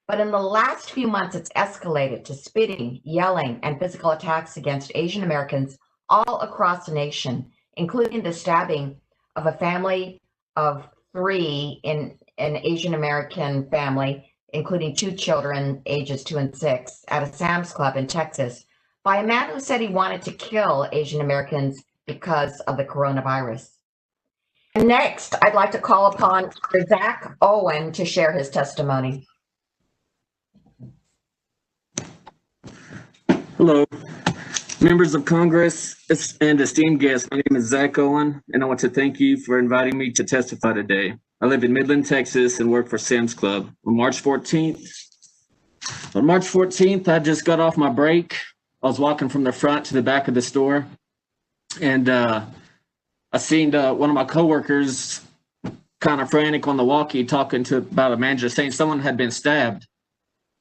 But in the last few months, it's escalated to spitting, yelling, and physical attacks against Asian Americans all across the nation, including the stabbing of a family of 3 in an Asian American family, including 2 children, ages 2 and 6, at a Sam's Club in Texas by a man who said he wanted to kill Asian Americans because of the coronavirus. And next, I'd like to call upon Zach Owen to share his testimony. Hello, members of Congress and esteemed guests. My name is Zach Owen, and I want to thank you for inviting me to testify today. I live in Midland, Texas, and work for Sam's Club. On March 14th, I just got off my break. I was walking from the front to the back of the store, and I seen one of my coworkers kind of frantic on the walkie talking about a manager, saying someone had been stabbed.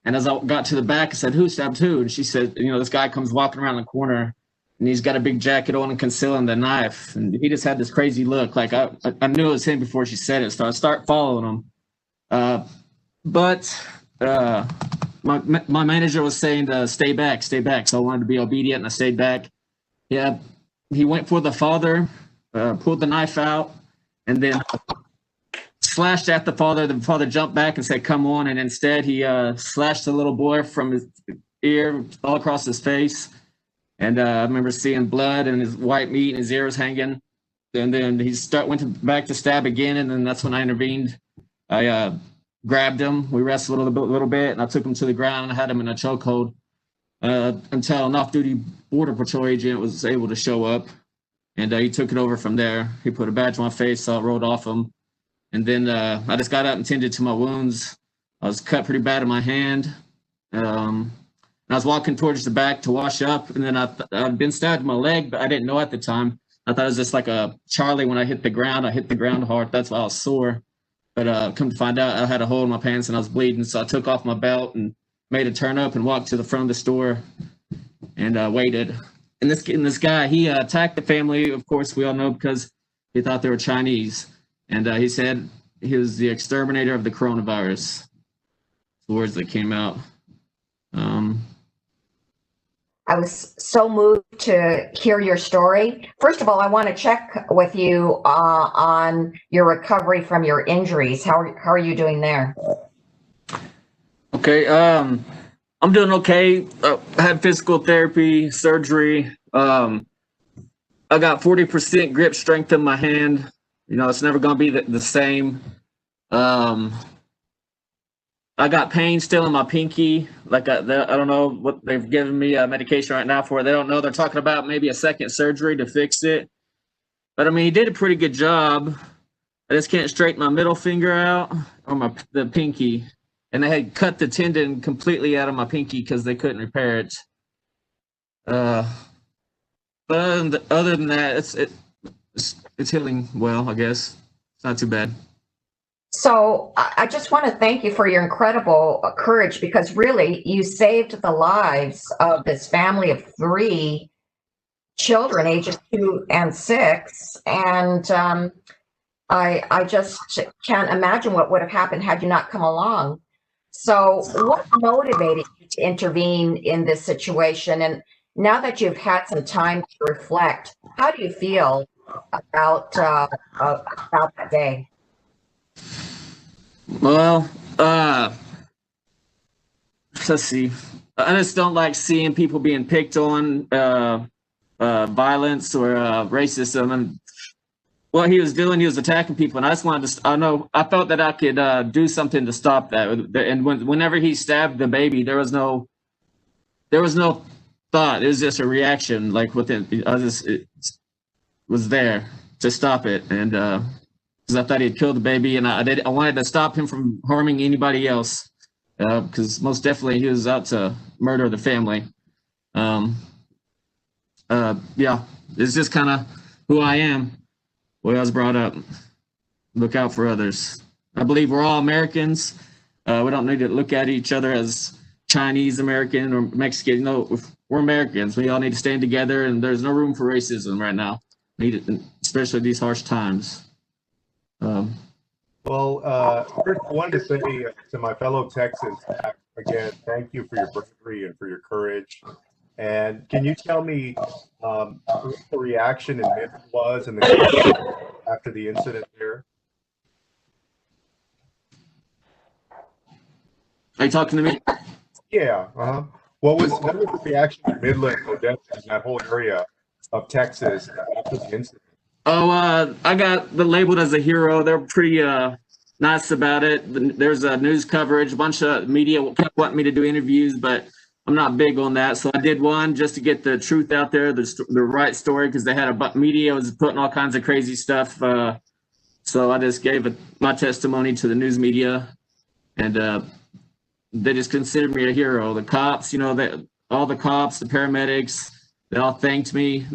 And as I got to the back, I said, "Who stabbed who?" And she said, this guy comes walking around the corner, and he's got a big jacket on and concealing the knife. And he just had this crazy look. Like I knew it was him before she said it, so I start following him. But my manager was saying to stay back. So I wanted to be obedient, and I stayed back. Yeah, he went for the father, pulled the knife out, and then slashed at the father. The father jumped back and said, "Come on." And instead he slashed the little boy from his ear all across his face. And I remember seeing blood and his white meat and his ears hanging. And then he went back to stab again. And then that's when I intervened. I grabbed him. We wrestled a little bit, and I took him to the ground and I had him in a chokehold until an off-duty Border Patrol agent was able to show up. And he took it over from there. He put a badge on my face, so I rolled off him. And then I just got up and tended to my wounds. I was cut pretty bad in my hand. And I was walking towards the back to wash up, and then I'd been stabbed in my leg, but I didn't know at the time. I thought it was just like a Charlie when I hit the ground. I hit the ground hard. That's why I was sore. But come to find out, I had a hole in my pants and I was bleeding. So I took off my belt and made a turn up and walked to the front of the store and waited. And this guy, he attacked the family, of course, we all know, because he thought they were Chinese. And he said he was the exterminator of the coronavirus. The words that came out. I was so moved to hear your story. First of all, I want to check with you on your recovery from your injuries. How are you doing there? Okay, I'm doing okay. I had physical therapy, surgery. I got 40% grip strength in my hand. It's never going to be the same. I got pain still in my pinky. Like I don't know what they've given me medication right now for. They don't know. They're talking about maybe a second surgery to fix it. But I mean, he did a pretty good job. I just can't straighten my middle finger out or the pinky. And they had cut the tendon completely out of my pinky because they couldn't repair it. But other than that, it's healing well, I guess. It's not too bad. So I just want to thank you for your incredible courage, because really you saved the lives of this family of 3 children, ages 2 and 6. And I just can't imagine what would have happened had you not come along. So what motivated you to intervene in this situation? And now that you've had some time to reflect, how do you feel about that day? Well, let's see. I just don't like seeing people being picked on, violence or racism. And what he was doing, he was attacking people, and I just wanted to. I felt that I could do something to stop that. And whenever he stabbed the baby, there was no thought. It was just a reaction, like within. It was there to stop it, and because I thought he had killed the baby, and I wanted to stop him from harming anybody else, because most definitely he was out to murder the family. Yeah, it's just kind of who I am, the way I was brought up. Look out for others. I believe we're all Americans. We don't need to look at each other as Chinese American or Mexican. No, we're Americans. We all need to stand together, and there's no room for racism right now, especially these harsh times. Well, first I wanted to say to my fellow Texans, again, thank you for your bravery and for your courage. And can you tell me what the reaction in Midland was in the after the incident there? Are you talking to me? Yeah. What was the reaction in Midland, Odessa, and that whole area of Texas after the incident? Oh, I got labeled as a hero. They're pretty nice about it. There's a news coverage. A bunch of media kept wanting me to do interviews, but I'm not big on that. So I did one just to get the truth out there, the right story, because they had media was putting all kinds of crazy stuff. So I just gave my testimony to the news media, and they just considered me a hero. The cops, all the cops, the paramedics, they all thanked me.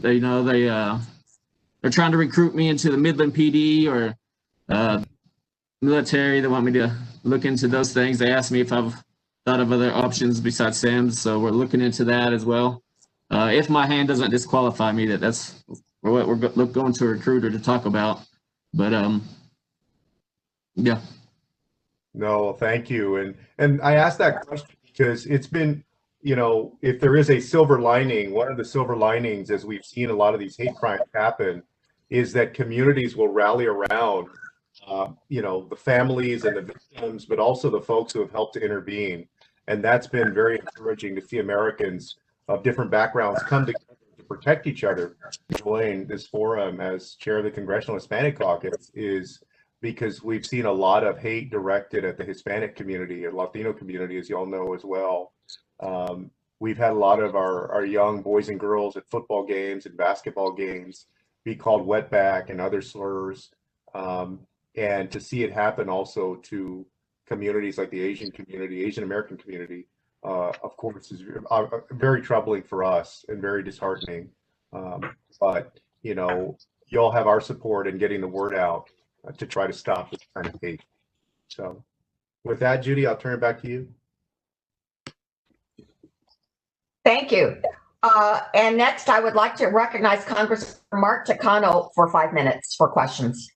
They're trying to recruit me into the Midland PD or military. They want me to look into those things. They asked me if I've thought of other options besides SAMS, so we're looking into that as well. If my hand doesn't disqualify me, that's what we're going to a recruiter to talk about. But yeah. No, thank you. And I asked that question because it's been, if there is a silver lining, one of the silver linings, as we've seen a lot of these hate crimes happen, is that communities will rally around, the families and the victims, but also the folks who have helped to intervene. And that's been very encouraging to see Americans of different backgrounds come together to protect each other. Join this forum as chair of the Congressional Hispanic Caucus is because we've seen a lot of hate directed at the Hispanic community and Latino community, as you all know as well. We've had a lot of our young boys and girls at football games and basketball games be called wetback and other slurs. And to see it happen also to communities like the Asian community, Asian American community, of course, is very troubling for us and very disheartening. But, you all have our support in getting the word out to try to stop this kind of hate. So with that, Judy, I'll turn it back to you. Thank you. And next, I would like to recognize Congressman Mark Takano for 5 minutes for questions.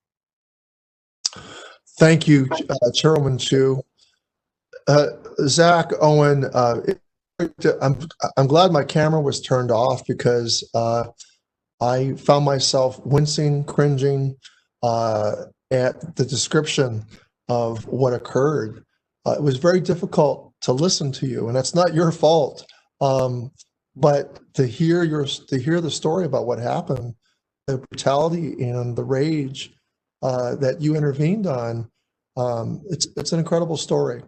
Thank you, Chairwoman Chu. Zach, Owen, I'm glad my camera was turned off because I found myself wincing, cringing at the description of what occurred. It was very difficult to listen to you, and that's not your fault. But to hear the story about what happened, the brutality and the rage that you intervened on, it's an incredible story,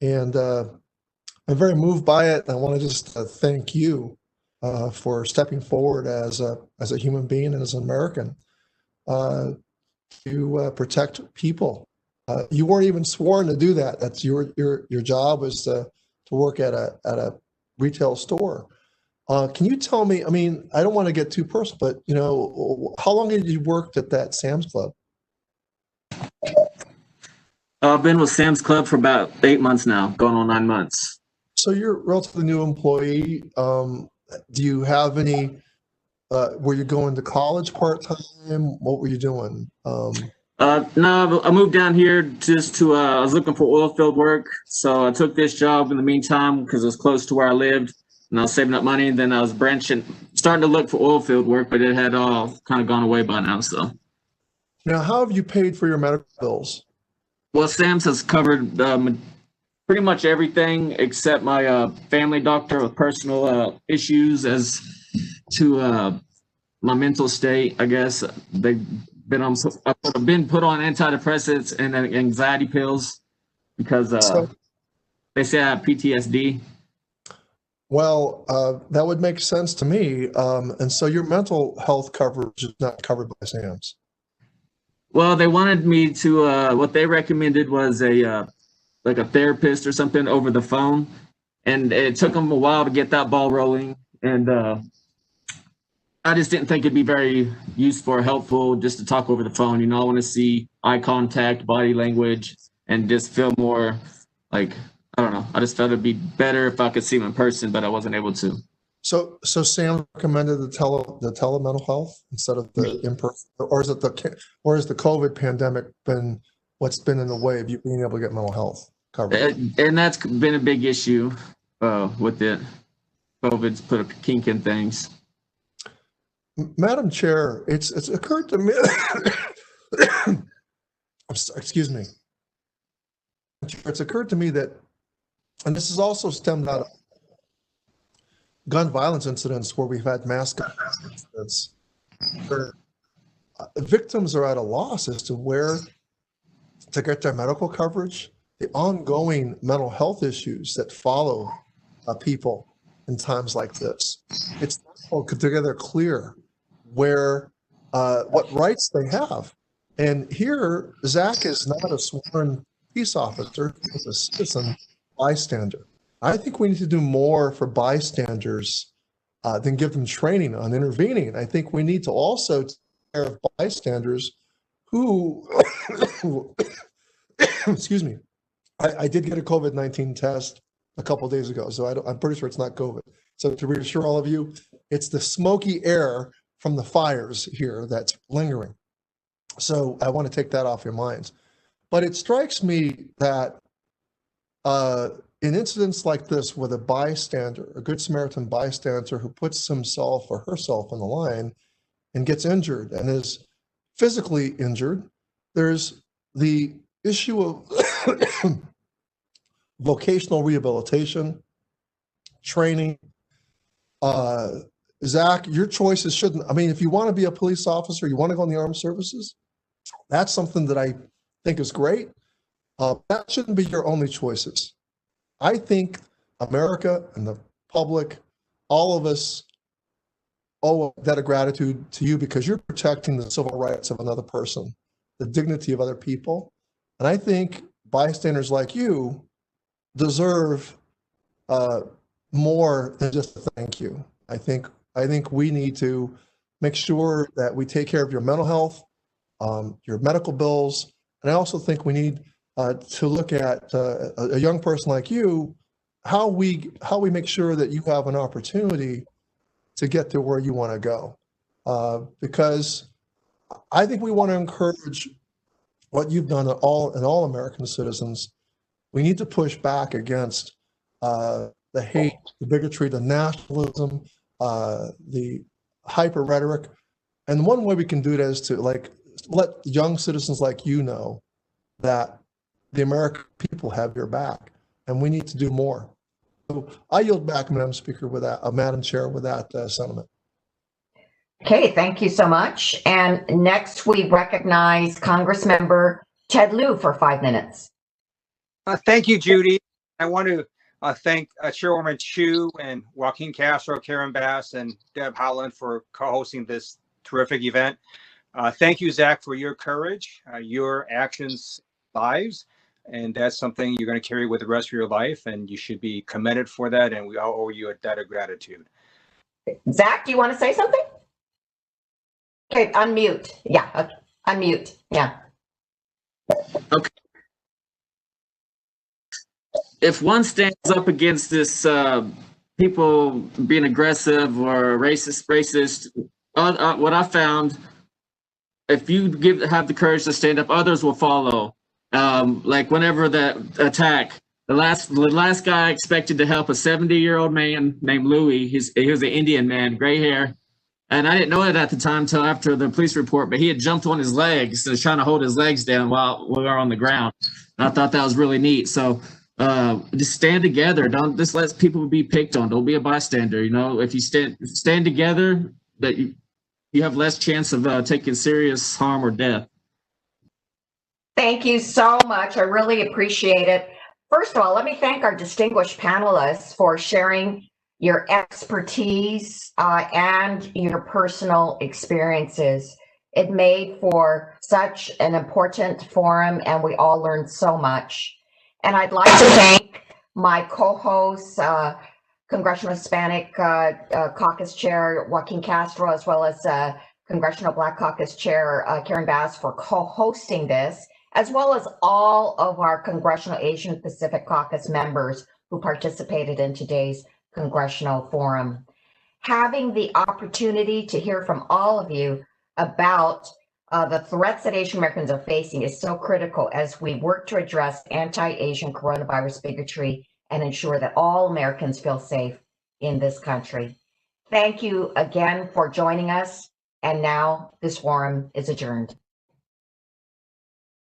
and I'm very moved by it. I want to just thank you for stepping forward as a human being and as an American to protect people. You weren't even sworn to do that. That's your job was to work at a retail store. Can you tell me? I mean, I don't want to get too personal, but how long had you worked at that Sam's Club? I've been with Sam's Club for about 8 months now, going on 9 months. So you're a relatively new employee. Do you have any? Were you going to college part-time? What were you doing? No, I moved down here just to, I was looking for oil field work. So I took this job in the meantime because it was close to where I lived and I was saving up money. And then I was starting to look for oil field work, but it had all kind of gone away by now. So now, how have you paid for your medical bills? Well, Sam's has covered pretty much everything except my family doctor with personal issues as to my mental state. I guess I've been put on antidepressants and anxiety pills because they say I have PTSD. Well, that would make sense to me. And so your mental health coverage is not covered by SAMS. Well, they wanted me to, what they recommended was like a therapist or something over the phone. And it took them a while to get that ball rolling. And I just didn't think it'd be very useful or helpful just to talk over the phone. I want to see eye contact, body language, and just feel more like, I don't know. I just felt it'd be better if I could see them in person, but I wasn't able to. So Sam recommended the telemental health instead of the in-person, or is the COVID pandemic been what's been in the way of you being able to get mental health coverage. And that's been a big issue with it. COVID's put a kink in things. Madam Chair, it's occurred to me, excuse me. It's occurred to me that, and this is also stemmed out of gun violence incidents where we've had mass gun incidents, where victims are at a loss as to where to get their medical coverage, the ongoing mental health issues that follow people in times like this. It's not together clear where what rights they have. And here, Zach is not a sworn peace officer, he's a citizen bystander. I think we need to do more for bystanders than give them training on intervening. I think we need to also take care of bystanders who, excuse me, I did get a COVID-19 test a couple of days ago, so I'm pretty sure it's not COVID. So to reassure all of you, it's the smoky air from the fires here that's lingering. So I want to take that off your minds. But it strikes me that in incidents like this with a bystander, a Good Samaritan bystander who puts himself or herself on the line and gets injured and is physically injured, there's the issue of vocational rehabilitation, training. Zach, your choices shouldn't, I mean, if you want to be a police officer, you want to go in the armed services, that's something that I think is great. That shouldn't be your only choices. I think America and the public, all of us owe a debt of gratitude to you because you're protecting the civil rights of another person, the dignity of other people. And I think bystanders like you deserve more than just a thank you. I think we need to make sure that we take care of your mental health, your medical bills, and I also think we need to look at a young person like you, how we make sure that you have an opportunity to get to where you want to go, because I think we want to encourage what you've done in all American citizens. We need to push back against the hate, the bigotry, the nationalism, the hyper rhetoric. And one way we can do that is to let young citizens like you know that the American people have your back, and we need to do more. So I yield back, Madam Speaker, with that, Madam Chair, with that sentiment. Okay, thank you so much. And next we recognize Congress Member Ted Lieu for 5 minutes. Thank you, Judy. I want to thank Chairwoman Chu and Joaquin Castro, Karen Bass, and Deb Howland for co-hosting this terrific event. Thank you, Zach, for your courage, your actions, lives, and that's something you're going to carry with the rest of your life, and you should be commended for that, and we all owe you a debt of gratitude. Zach, do you want to say something? Okay, unmute. Yeah, okay. Unmute. Yeah. Okay. If one stands up against this people being aggressive or racist, what I found, if you have the courage to stand up, others will follow. Like whenever the attack, the last guy expected to help a 70-year-old man named Lieu. He was an Indian man, gray hair. And I didn't know it at the time until after the police report, but he had jumped on his legs and was trying to hold his legs down while we were on the ground. And I thought that was really neat. So just stand together. Don't just let people be picked on. Don't be a bystander. You know, if you stand together, that you have less chance of taking serious harm or death. Thank you so much. I really appreciate it. First of all, let me thank our distinguished panelists for sharing your expertise and your personal experiences. It made for such an important forum, and we all learned so much. And I'd like to thank my co-hosts, Congressional Hispanic Caucus Chair Joaquin Castro, as well as Congressional Black Caucus Chair Karen Bass for co-hosting this, as well as all of our Congressional Asian Pacific Caucus members who participated in today's Congressional Forum. Having the opportunity to hear from all of you about the threats that Asian Americans are facing is so critical as we work to address anti-Asian coronavirus bigotry and ensure that all Americans feel safe in this country. Thank you again for joining us. And now this forum is adjourned.